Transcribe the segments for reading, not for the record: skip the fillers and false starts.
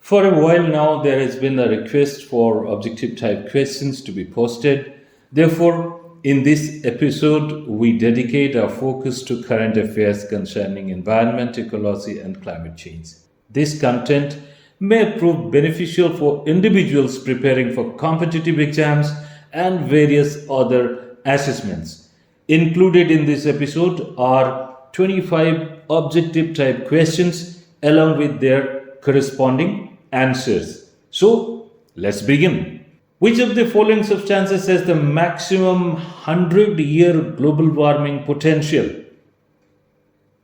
For a while now, there has been a request for objective type questions to be posted. Therefore, in this episode, we dedicate our focus to current affairs concerning environment, ecology, and climate change. This content may prove beneficial for individuals preparing for competitive exams and various other assessments. Included in this episode are 25 objective type questions along with their corresponding answers. So, let's begin. Which of the following substances has the maximum 100-year global warming potential?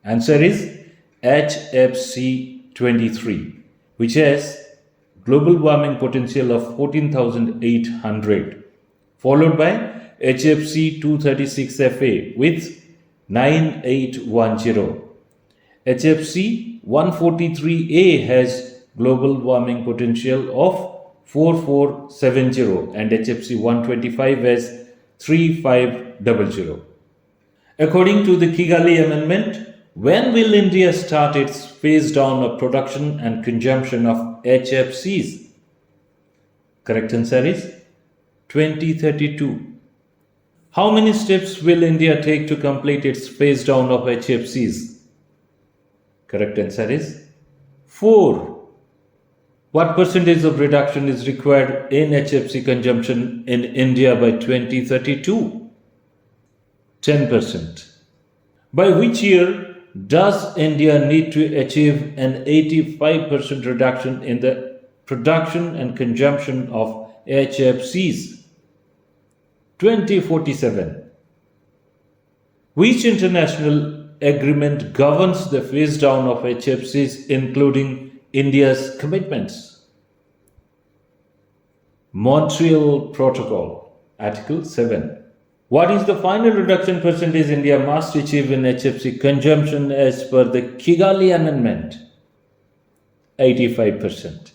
Answer is HFC 23, which has global warming potential of 14,800, followed by HFC 236Fa with 9810. HFC 143A has global warming potential of 4470 and HFC 125 has 3500. According to the Kigali Amendment, when will India start its phase down of production and consumption of HFCs? Correct answer is 2032. How many steps will India take to complete its phase down of HFCs? Correct answer is 4. What percentage of reduction is required in HFC consumption in India by 2032? 10%. By which year does India need to achieve an 85% reduction in the production and consumption of HFCs? 2047. Which international agreement governs the phase down of HFCs, including India's commitments? Montreal Protocol, Article 7. What is the final reduction percentage India must achieve in HFC consumption as per the Kigali Amendment? 85%.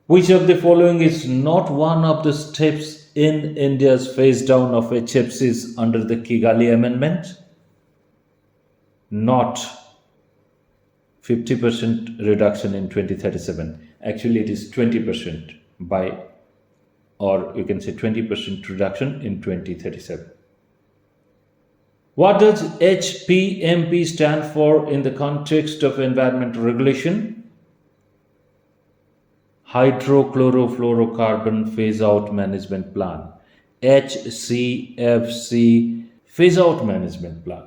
Which of the following is not one of the steps in India's phase down of HFCs under the Kigali Amendment? Not 50% reduction in 2037. Actually, it is 20% by, or you can say 20% reduction in 2037. What does HPMP stand for in the context of environmental regulation? Hydrochlorofluorocarbon Phase Out Management Plan. HCFC Phase Out Management Plan.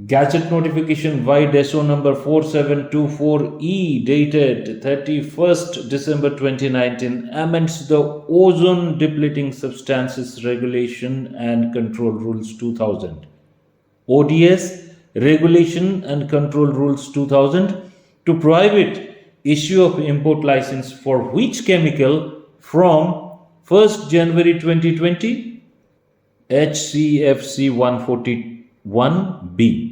Gazette Notification Wide SO number 4724E dated 31st December 2019 amends the Ozone Depleting Substances Regulation and Control Rules 2000. ODS Regulation and Control Rules 2000 to prohibit issue of import license for which chemical from 1st January 2020? HCFC 141B.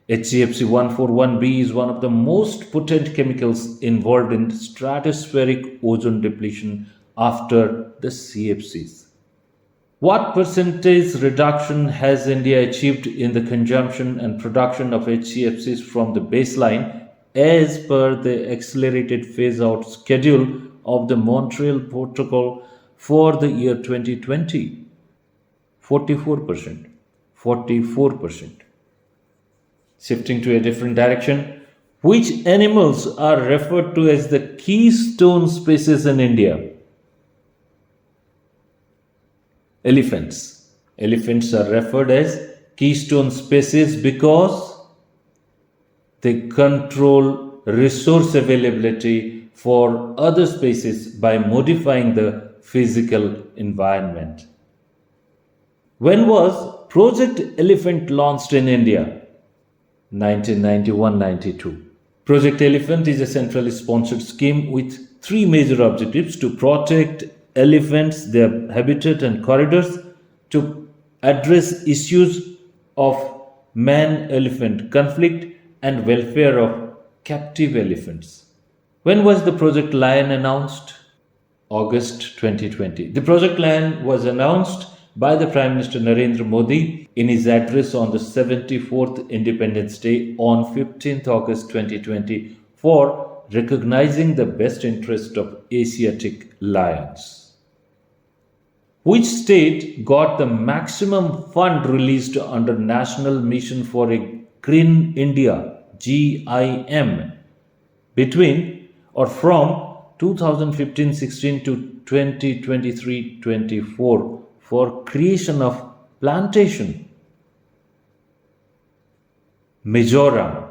HCFC 141B is one of the most potent chemicals involved in stratospheric ozone depletion after the CFCs. What percentage reduction has India achieved in the consumption and production of HCFCs from the baseline as per the accelerated phase-out schedule of the Montreal Protocol for the year 2020? 44%. 44%. Shifting to a different direction, which animals are referred to as the keystone species in India? Elephants. Elephants are referred as keystone species because they control resource availability for other species by modifying the physical environment. When was Project Elephant launched in India? 1991-92. Project Elephant is a centrally sponsored scheme with three major objectives: to protect elephants, their habitat and corridors, to address issues of man-elephant conflict, and welfare of captive elephants. When was the Project Lion announced? August 2020. The Project Lion was announced by the Prime Minister Narendra Modi in his address on the 74th Independence Day on 15th August 2020 for recognizing the best interest of Asiatic lions. Which state got the maximum fund released under National Mission for a Green India (GIM) between or from 2015-16 to 2023-24 for creation of plantation? Mizoram.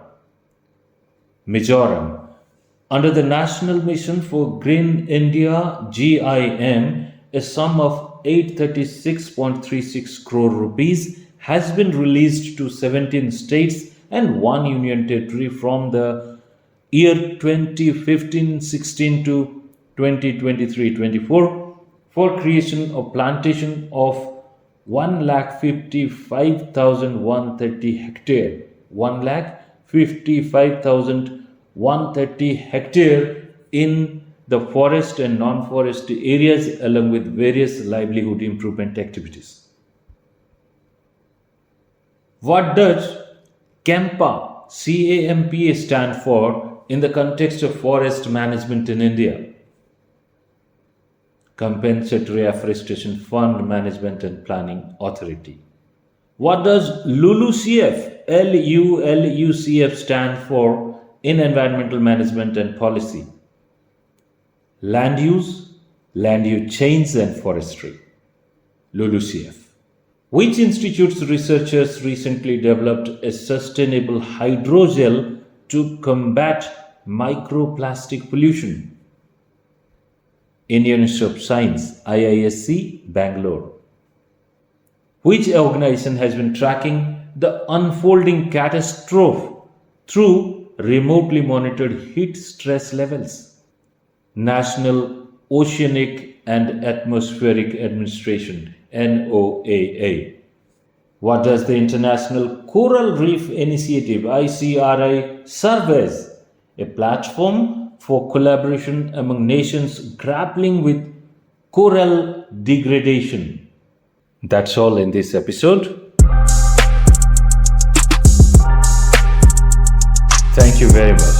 Under the National Mission for Green India (GIM), a sum of 836.36 crore rupees has been released to 17 states and 1 union territory from the year 2015-16 to 2023-24 for creation of plantation of 1,55,130 hectare. 1,55,130 hectare in the forest and non-forest areas, along with various livelihood improvement activities. What does CAMPA stand for in the context of forest management in India? Compensatory Afforestation Fund Management and Planning Authority. What does LULUCF stand for in environmental management and policy? Land use chains and forestry. LULUCF. Which institute's researchers recently developed a sustainable hydrogel to combat microplastic pollution? Indian Institute of Science, IISc, Bangalore. Which organization has been tracking the unfolding catastrophe through remotely monitored heat stress levels? National Oceanic and Atmospheric Administration, NOAA. What does the International Coral Reef Initiative, ICRI, serve as? A platform for collaboration among nations grappling with coral degradation. That's all in this episode. Thank you very much.